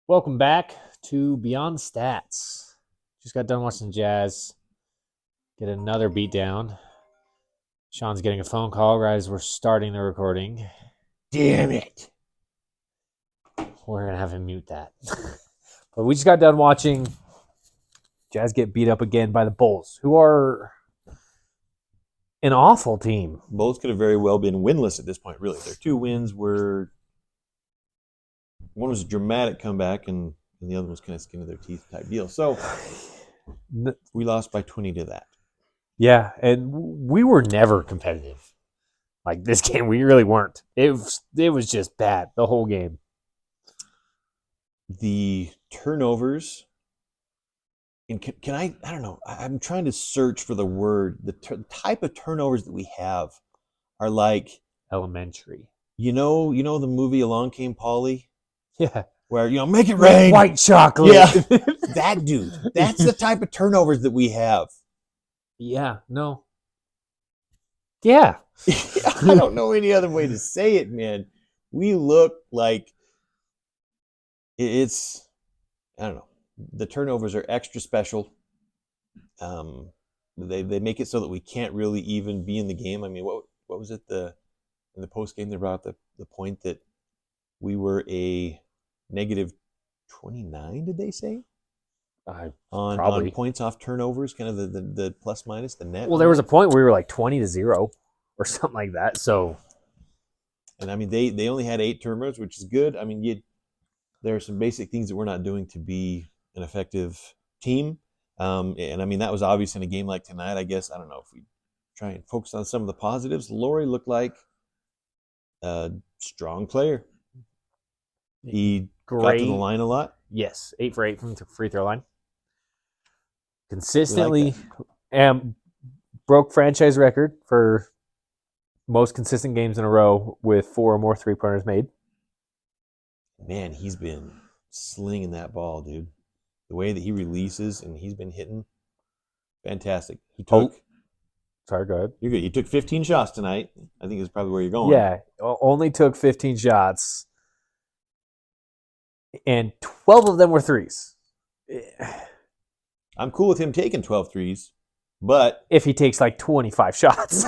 Welcome back to Beyond Stats. Just got done watching Jazz get another beatdown. Sean's getting a phone call right as we're starting the recording. Damn it. We're going to have him mute that. But we just got done watching Jazz get beat up again by the Bulls, who are an awful team. Both could have very well been winless at this point, really. Their two wins were... One was a dramatic comeback, and the other was kind of skin of their teeth type deal. So we lost by 20 to that. Yeah, and we were never competitive. Like this game, we really weren't. It was just bad the whole game. The turnovers, and can I don't know, I'm trying to search for the word. The type of turnovers that we have are like Elementary. You know the movie Along Came Polly? Yeah. Where, make it rain. White chocolate. Yeah. That dude. That's the type of turnovers that we have. Yeah, no. Yeah. I don't know any other way to say it, man. We look like it's, I don't know. The turnovers are extra special. They make it so that we can't really even be in the game. I mean, what was it in the post game they brought up the point that we were a negative 29, did they say? On points off turnovers, kind of the plus minus, the net. Well, there was a point where we were like 20-0 or something like that. So, and I mean, they only had 8 turnovers, which is good. I mean, there are some basic things that we're not doing to be an effective team. And I mean, that was obvious in a game like tonight. I guess, I don't know if we try and focus on some of the positives. Laurie looked like a strong player. He got to the line a lot. Yes, 8 for 8 from the free throw line. Consistently, and broke franchise record for most consistent games in a row with 4 or more 3-pointers made. Man, he's been slinging that ball, dude. The way that he releases and he's been hitting, fantastic. He took. Sorry, go ahead. You're good. You took 15 shots tonight. I think is probably where you're going. Yeah, only took 15 shots, and 12 of them were threes. I'm cool with him taking 12 threes, but if he takes like 25 shots,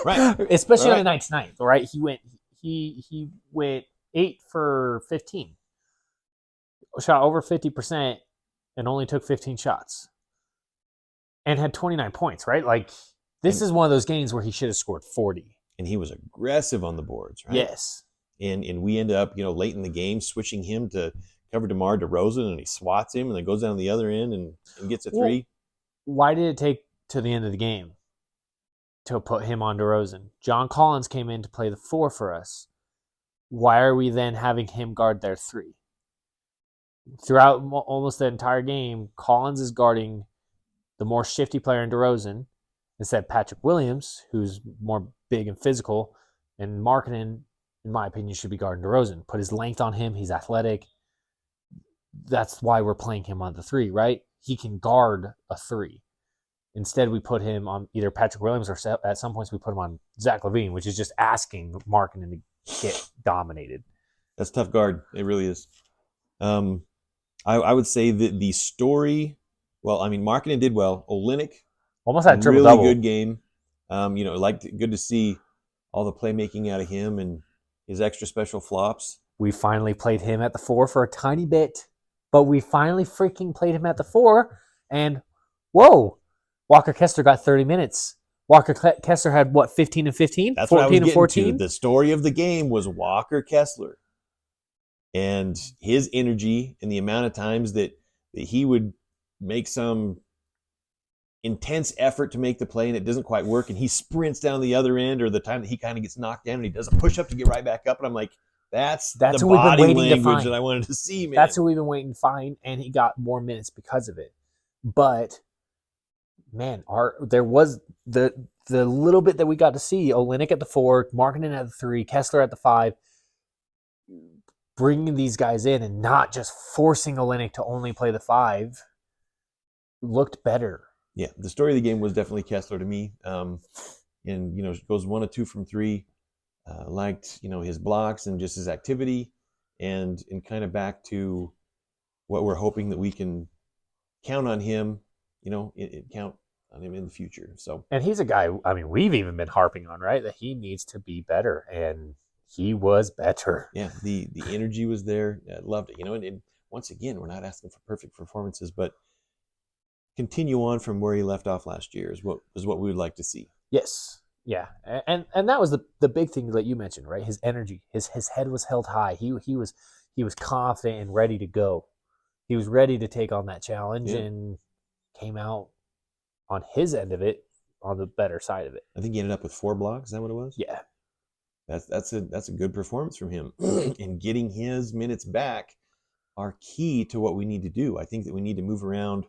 right, especially on a night's night, right? He went 8 for 15, shot over 50%, and only took 15 shots, and had 29 points. Right, like this is one of those games where he should have scored 40. And he was aggressive on the boards, right? Yes. And we end up, late in the game, switching him to cover DeMar DeRozan, and he swats him, and then goes down the other end and gets a 3. Why did it take to the end of the game to put him on DeRozan? John Collins came in to play the 4 for us. Why are we then having him guard their 3? Throughout almost the entire game, Collins is guarding the more shifty player in DeRozan instead of Patrick Williams, who's more big and physical, and Markkanen, in my opinion, should be guarding DeRozan. Put his length on him. He's athletic. That's why we're playing him on the 3, right? He can guard a 3. Instead, we put him on either Patrick Williams or at some points we put him on Zach LaVine, which is just asking Markkanen to get dominated. That's a tough guard. It really is. I would say that the story, well, I mean, Markkanen did well. Olynyk almost had a triple-double. Really good game. Good to see all the playmaking out of him and his extra special flops. We finally played him at the 4 for a tiny bit, but we finally freaking played him at the 4, and whoa, Walker Kessler got 30 minutes. Walker Kessler had, 15 and 15? That's 14 and 14? The story of the game was Walker Kessler. And his energy and the amount of times that he would make some intense effort to make the play and it doesn't quite work, and he sprints down the other end, or the time that he kind of gets knocked down and he does a push-up to get right back up, and I'm like, that's the body language that I wanted to see, man. That's who we've been waiting to find, and he got more minutes because of it. But, man, there was the little bit that we got to see, Olynyk at the 4, Markkanen at the 3, Kessler at the 5, bringing these guys in and not just forcing Olynyk to only play the 5, looked better. Yeah, the story of the game was definitely Kessler to me. And, goes 1 of 2 from 3. Liked, his blocks and just his activity. And kind of back to what we're hoping that we can count on him, count on him in the future. So, And he's a guy, I mean, we've even been harping on, right, that he needs to be better. And he was better. yeah, the energy was there. I loved it. And once again, we're not asking for perfect performances, but continue on from where he left off last year is what we would like to see. Yes. Yeah. And that was the big thing that you mentioned, right? His energy. His head was held high. He was confident and ready to go. He was ready to take on that challenge Yeah. and came out on his end of it on the better side of it. I think he ended up with 4 blocks. Is that what it was? Yeah. That's a good performance from him. And getting his minutes back are key to what we need to do. I think that we need to move around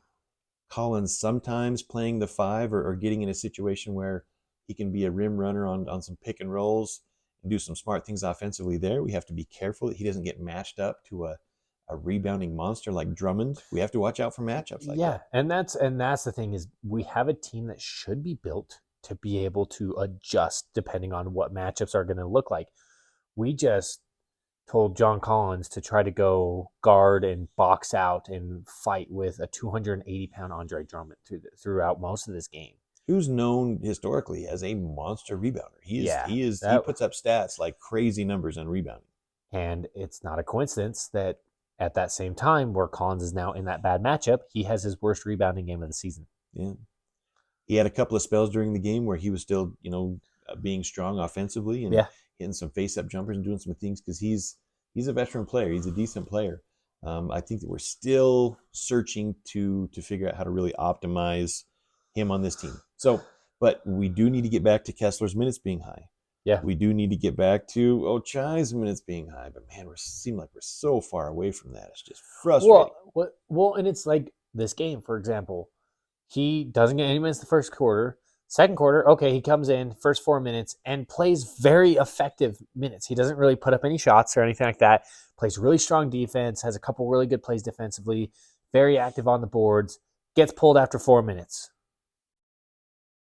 Collins sometimes playing the 5 or getting in a situation where he can be a rim runner on some pick and rolls and do some smart things offensively there. We have to be careful that he doesn't get matched up to a rebounding monster like Drummond. We have to watch out for matchups like that. And that's the thing is we have a team that should be built to be able to adjust depending on what matchups are going to look like. We just told John Collins to try to go guard and box out and fight with a 280-pound Andre Drummond throughout most of this game. Who's known historically as a monster rebounder. He puts up stats like crazy numbers on rebounding. And it's not a coincidence that at that same time where Collins is now in that bad matchup, he has his worst rebounding game of the season. Yeah. He had a couple of spells during the game where he was still, being strong offensively and hitting some face-up jumpers and doing some things because he's a veteran player. He's a decent player. I think that we're still searching to figure out how to really optimize him on this team. So, but we do need to get back to Kessler's minutes being high. Yeah. We do need to get back to Ochai's minutes being high. But man, seem like we're so far away from that. It's just frustrating. Well, and it's like this game, for example. He doesn't get any minutes the first quarter. Second quarter, okay, he comes in, first 4 minutes, and plays very effective minutes. He doesn't really put up any shots or anything like that. Plays really strong defense, has a couple really good plays defensively, very active on the boards, gets pulled after 4 minutes.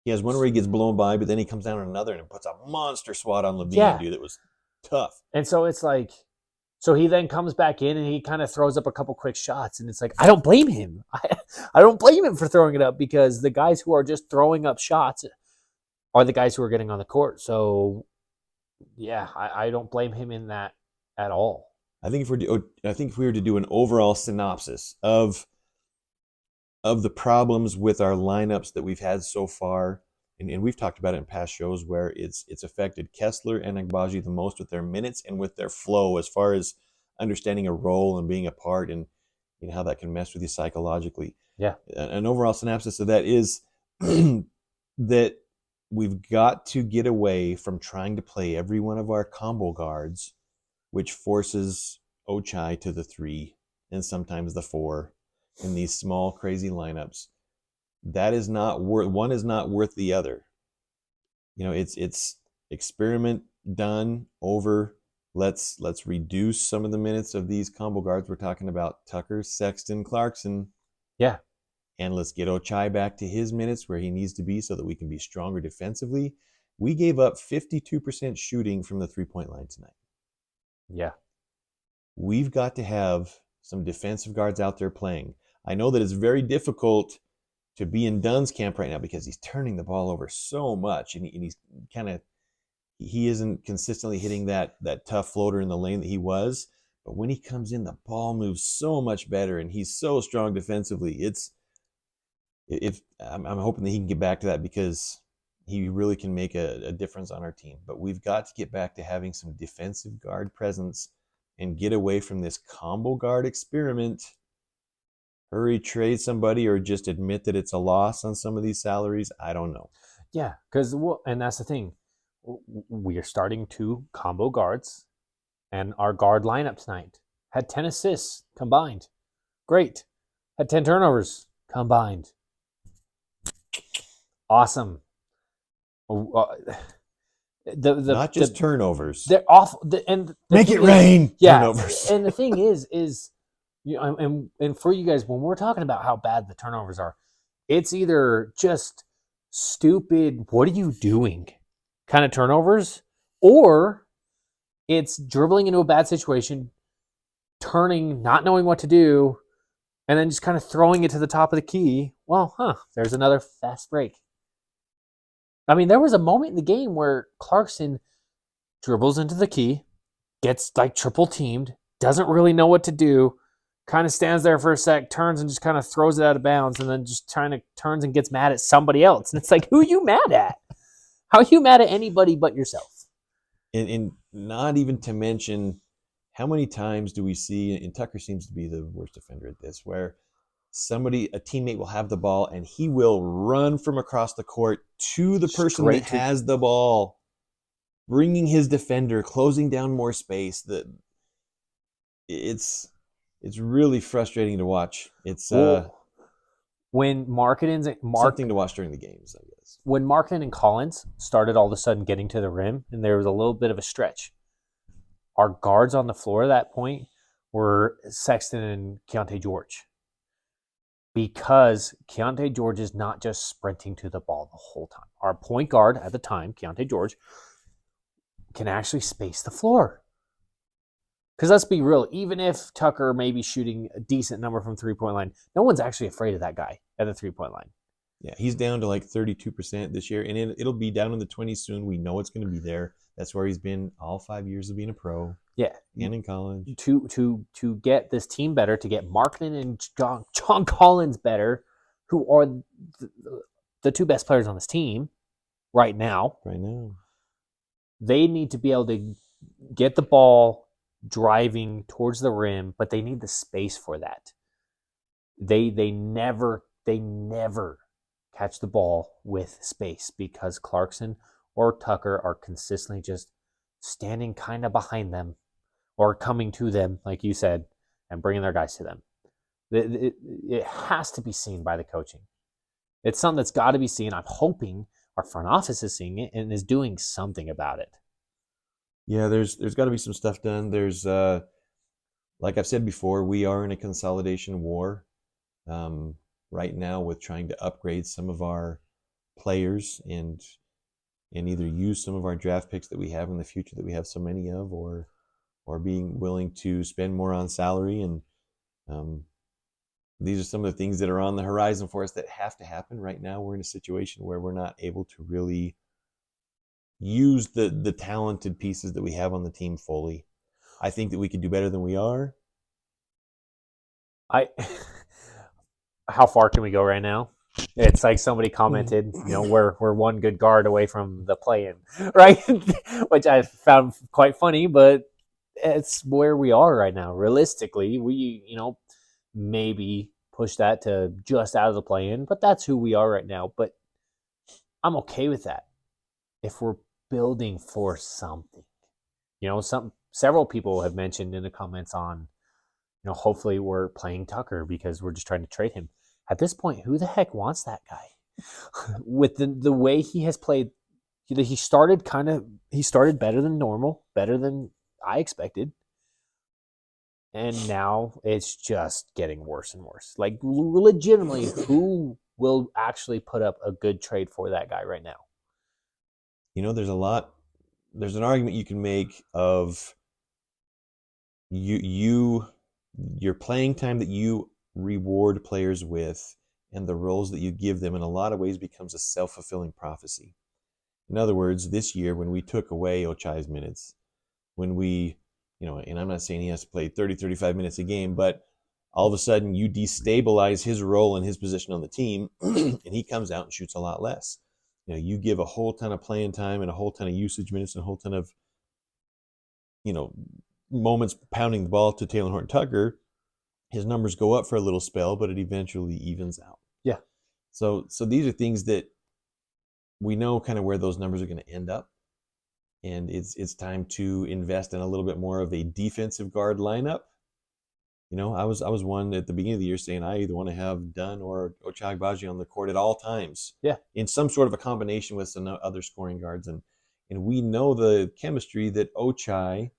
He has one where he gets blown by, but then he comes down on another and puts a monster swat on Levine, dude. That was tough. And so it's like, so he then comes back in and he kind of throws up a couple quick shots. And it's like, I don't blame him. I don't blame him for throwing it up because the guys who are just throwing up shots are the guys who are getting on the court. So, yeah, I don't blame him in that at all. I think if we were to do an overall synopsis of the problems with our lineups that we've had so far, and we've talked about it in past shows where it's affected Kessler and Agbaji the most with their minutes and with their flow as far as understanding a role and being a part and how that can mess with you psychologically. Yeah. An overall synopsis of that is that we've got to get away from trying to play every one of our combo guards, which forces Ochai to the 3 and sometimes the 4 in these small, crazy lineups. That is not worth, one is not worth the other. It's experiment done over. Let's reduce some of the minutes of these combo guards. We're talking about Tucker, Sexton, Clarkson. Yeah. And let's get Ochai back to his minutes where he needs to be so that we can be stronger defensively. We gave up 52% shooting from the 3-point line tonight. Yeah. We've got to have some defensive guards out there playing. I know that it's very difficult to be in Dunn's camp right now because he's turning the ball over so much and he's he isn't consistently hitting that tough floater in the lane that he was. But when he comes in, the ball moves so much better and he's so strong defensively. I'm hoping that he can get back to that because he really can make a difference on our team. But we've got to get back to having some defensive guard presence and get away from this combo guard experiment. Hurry, trade somebody or just admit that it's a loss on some of these salaries. I don't know. Yeah, because and that's the thing. We are starting 2 combo guards, and our guard lineup tonight had 10 assists combined. Great. Had 10 turnovers combined. Awesome. Not just turnovers. They're awful. Make it rain. Yeah. Turnovers. And the thing is and for you guys, when we're talking about how bad the turnovers are, it's either just stupid, what are you doing kind of turnovers, or it's dribbling into a bad situation, turning, not knowing what to do, and then just kind of throwing it to the top of the key. Well, there's another fast break. I mean, there was a moment in the game where Clarkson dribbles into the key, gets like triple teamed, doesn't really know what to do, kind of stands there for a sec, turns and just kind of throws it out of bounds, and then just turns and gets mad at somebody else. And it's like, who are you mad at? How are you mad at anybody but yourself? And not even to mention how many times do we see, and Tucker seems to be the worst offender at this, where a teammate will have the ball and he will run from across the court to the person that has the ball, bringing his defender, closing down more space. It's really frustrating to watch. It's when something to watch during the games, I guess. When Markin and Collins started all of a sudden getting to the rim, and there was a little bit of a stretch, our guards on the floor at that point were Sexton and Keontae George. Because Keontae George is not just sprinting to the ball the whole time. Our point guard at the time, Keontae George, can actually space the floor. Because let's be real, even if Tucker may be shooting a decent number from three-point line, no one's actually afraid of that guy at the three-point line. Yeah, he's down to like 32% this year, and it'll be down in the 20s soon. We know it's going to be there. That's where he's been all 5 years of being a pro. Yeah, and in college. To get this team better, to get Markman and John Collins better, who are the two best players on this team right now. Right now, they need to be able to get the ball driving towards the rim, but they need the space for that. They never catch the ball with space because Clarkson or Tucker are consistently just standing kind of behind them or coming to them, like you said, and bringing their guys to them. It has to be seen by the coaching. It's something that's got to be seen. I'm hoping our front office is seeing it and is doing something about it. Yeah, there's got to be some stuff done. There's, like I've said before, we are in a consolidation war right now with trying to upgrade some of our players and either use some of our draft picks that we have in the future that we have so many of, or being willing to spend more on salary. And these are some of the things that are on the horizon for us that have to happen. Right now, we're in a situation where we're not able to really use the talented pieces that we have on the team fully. I think that we could do better than we are. How far can we go right now? It's like somebody commented, we're one good guard away from the play-in, right? Which I found quite funny, but it's where we are right now. Realistically, we, maybe push that to just out of the play-in, but that's who we are right now. But I'm okay with that if we're building for something. Several people have mentioned in the comments on, hopefully we're playing Tucker because we're just trying to trade him. At this point, who the heck wants that guy? With the way he has played, he started better than normal, better than I expected. And now it's just getting worse and worse. Like, legitimately, who will actually put up a good trade for that guy right now? There's an argument you can make of your playing time that you reward players with and the roles that you give them in a lot of ways becomes a self-fulfilling prophecy. In other words, this year when we took away Ochai's minutes, when we, and I'm not saying he has to play 30, 35 minutes a game, but all of a sudden you destabilize his role and his position on the team and he comes out and shoots a lot less. You give a whole ton of playing time and a whole ton of usage minutes and a whole ton of, moments pounding the ball to Taylor Horton Tucker, his numbers go up for a little spell, but it eventually evens out. Yeah. So these are things that we know kind of where those numbers are going to end up. And it's time to invest in a little bit more of a defensive guard lineup. I was one at the beginning of the year saying I either want to have Dunn or Ochai Agbaji on the court at all times. Yeah. In some sort of a combination with some other scoring guards. And we know the chemistry that Ochai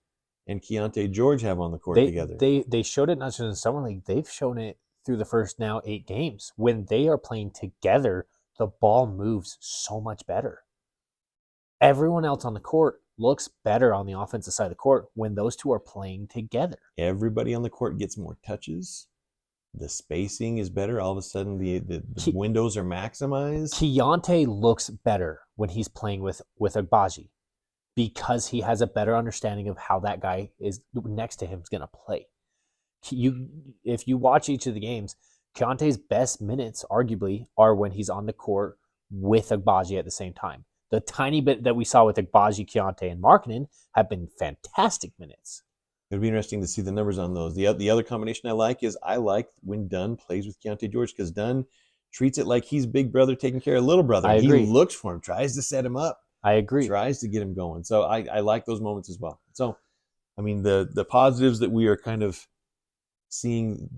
and Keontae George have on the court together. They showed it not just in the Summer League. They've shown it through the first now 8 games. When they are playing together, the ball moves so much better. Everyone else on the court looks better on the offensive side of the court when those two are playing together. Everybody on the court gets more touches. the spacing is better. All of a sudden, the Ke- windows are maximized. Keontae looks better when he's playing with Agbaji because he has a better understanding of how that guy is next to him is going to play. If you watch each of the games, Keontae's best minutes, arguably, are when he's on the court with Agbaji at the same time. The tiny bit that we saw with Agbaji, Keontae, and Markkanen have been fantastic minutes. It'll be interesting to see the numbers on those. The other combination I like is I like when Dunn plays with Keontae George because Dunn treats it like he's big brother taking care of little brother. I He agree. looks for him, tries to set him up, I agree. tries to get him going. So I like those moments as well. So, I mean, the positives that we are kind of seeing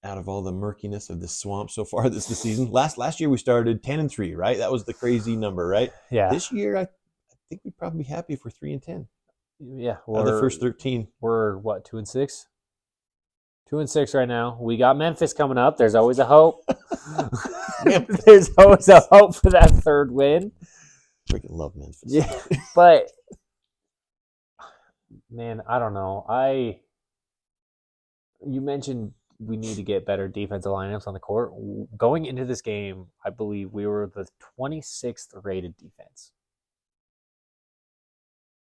out of all the murkiness of this swamp so far this season. Last year we started 10-3, right? That was the crazy number, right? Yeah. This year I think we'd probably be happy if we're 3-10. Yeah. Out of the first 13. We're what, 2-6? 2-6 right now. We got Memphis coming up. There's always a hope. There's always a hope for that third win. Freaking love Memphis. Yeah, but man, I don't know. You mentioned we need to get better defensive lineups on the court. Going into this game, I believe we were the 26th rated defense,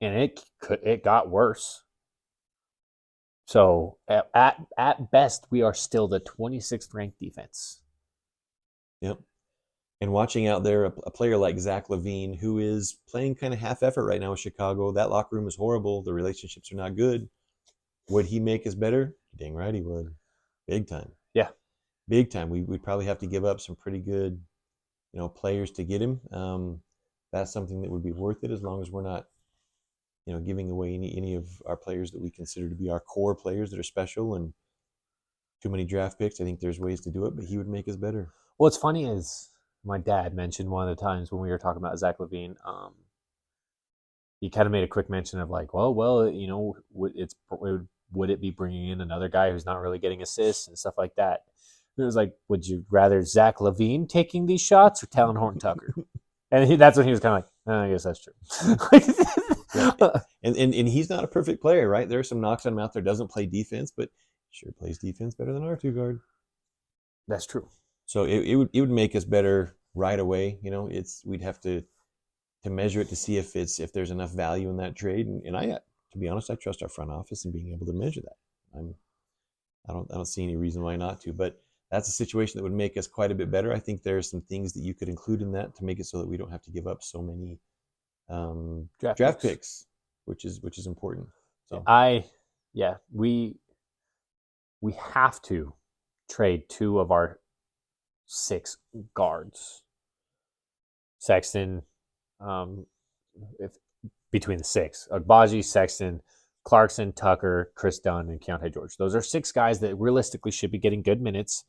and it got worse. So at best, we are still the 26th ranked defense. Yep. And watching out there a player like Zach LaVine, who is playing kind of half effort right now with Chicago. That locker room is horrible. The relationships are not good. Would he make us better? Dang right he would. Big time. Yeah. Big time. We'd probably have to give up some pretty good, players to get him. That's something that would be worth it as long as we're not, giving away any of our players that we consider to be our core players that are special and too many draft picks. I think there's ways to do it, but he would make us better. What's funny is my dad mentioned one of the times when we were talking about Zach LaVine. He kind of made a quick mention of like, would it be bringing in another guy who's not really getting assists and stuff like that? And it was like, would you rather Zach LaVine taking these shots or Talon Horton Tucker? And that's when he was kind of like, I guess that's true. Yeah. And he's not a perfect player, right? There are some knocks on him out there. Doesn't play defense, but sure plays defense better than our two guard. That's true. So it would make us better right away. We'd have to measure it to see if there's enough value in that trade. And I, to be honest, I trust our front office in being able to measure that. I don't see any reason why not to. But that's a situation that would make us quite a bit better. I think there are some things that you could include in that to make it so that we don't have to give up so many draft picks, which is important. So we have to trade two of our 6 guards. Sexton, between the 6, Agbaji, Sexton, Clarkson, Tucker, Chris Dunn, and Keontae George. Those are 6 guys that realistically should be getting good minutes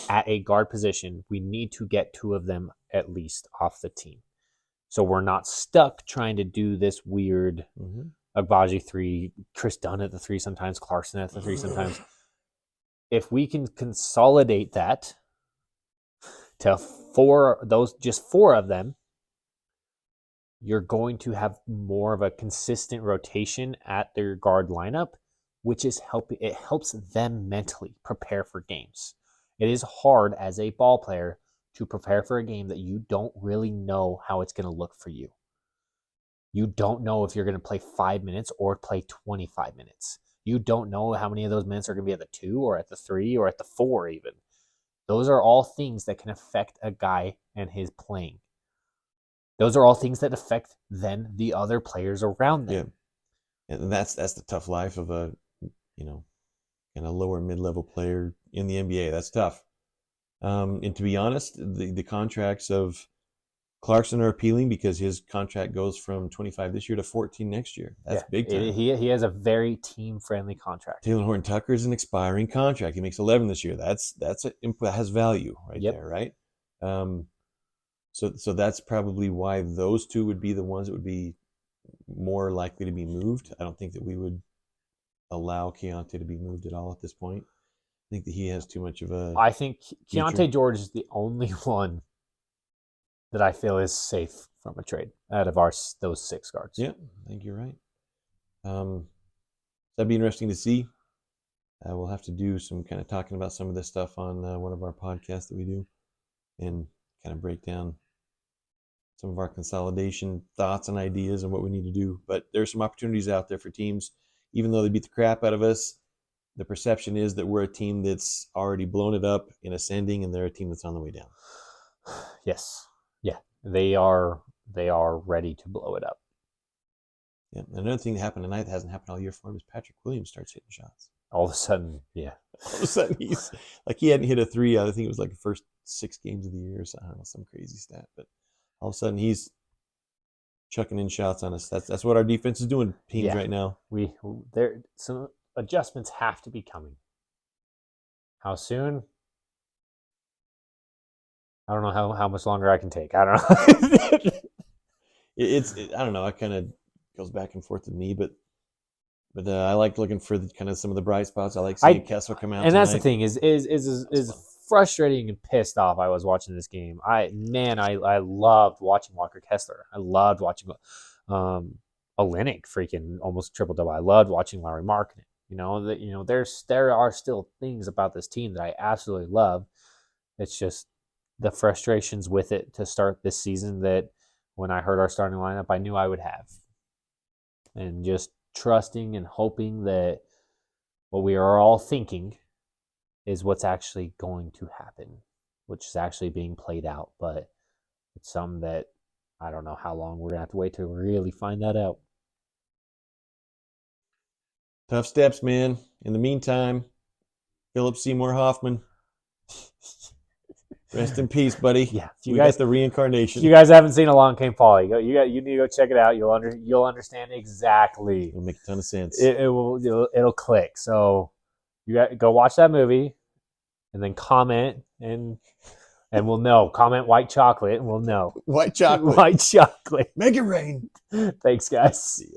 at a guard position. We need to get 2 of them at least off the team. So we're not stuck trying to do this weird Agbaji 3, Chris Dunn at the 3 sometimes, Clarkson at the 3 sometimes. If we can consolidate that to 4, just 4 of them, you're going to have more of a consistent rotation at their guard lineup, which is it helps them mentally prepare for games. It is hard as a ball player to prepare for a game that you don't really know how it's going to look for you. You don't know if you're going to play 5 minutes or play 25 minutes. You don't know how many of those minutes are going to be at the 2 or at the 3 or at the 4 even. Those are all things that can affect a guy and his playing. Those are all things that affect then the other players around them. Yeah. And that's the tough life of a, kind of lower mid-level player in the NBA. That's tough. And to be honest, the contracts of Clarkson are appealing because his contract goes from 25 this year to 14 next year. That's big time. He has a very team-friendly contract. Talon Horton Tucker is an expiring contract. He makes 11 this year. That has value there, right? So that's probably why those 2 would be the ones that would be more likely to be moved. I don't think that we would allow Keontae to be moved at all at this point. I think that he has too much of a... I think Keontae George is the only one that I feel is safe from a trade out of those 6 guards. Yeah, I think you're right. That'd be interesting to see. we'll have to do some kind of talking about some of this stuff on one of our podcasts that we do, and kind of break down some of our consolidation thoughts and ideas and what we need to do. But there's some opportunities out there for teams, even though they beat the crap out of us. The perception is that we're a team that's already blown it up and ascending, and they're a team that's on the way down. Yes. Yeah. They are ready to blow it up. Yeah. Another thing that happened tonight that hasn't happened all year for him is Patrick Williams starts hitting shots. All of a sudden, yeah. All of a sudden, he's like, he hadn't hit a three. I think it was like the first 6 games of the year. So I don't know, some crazy stat. But all of a sudden, he's chucking in shots on us. That's what our defense is doing, teams, right now. There some adjustments have to be coming. How soon? I don't know how much longer I can take. I don't know. I don't know. It kind of goes back and forth with me, but I like looking for kind of some of the bright spots. I like seeing Kessler come out. And tonight. That's the thing is frustrating and pissed off. I was watching this game. I loved watching Walker Kessler. I loved watching Olenek freaking almost triple double. I loved watching Larry Markkinen. There are still things about this team that I absolutely love. It's just the frustrations with it to start this season that when I heard our starting lineup, I knew I would have. And just trusting and hoping that what we are all thinking is what's actually going to happen, which is actually being played out. But it's something that I don't know how long we're going to have to wait to really find that out. Tough steps, man. In the meantime, Philip Seymour Hoffman. Rest in peace, buddy. Yeah, we got the reincarnation. If you guys haven't seen Along Came Polly, you need to go check it out. You'll understand exactly. It'll make a ton of sense. It'll click. So you got go watch that movie, and then comment and we'll know. Comment white chocolate, and we'll know. White chocolate. White chocolate. Make it rain. Thanks, guys. See ya.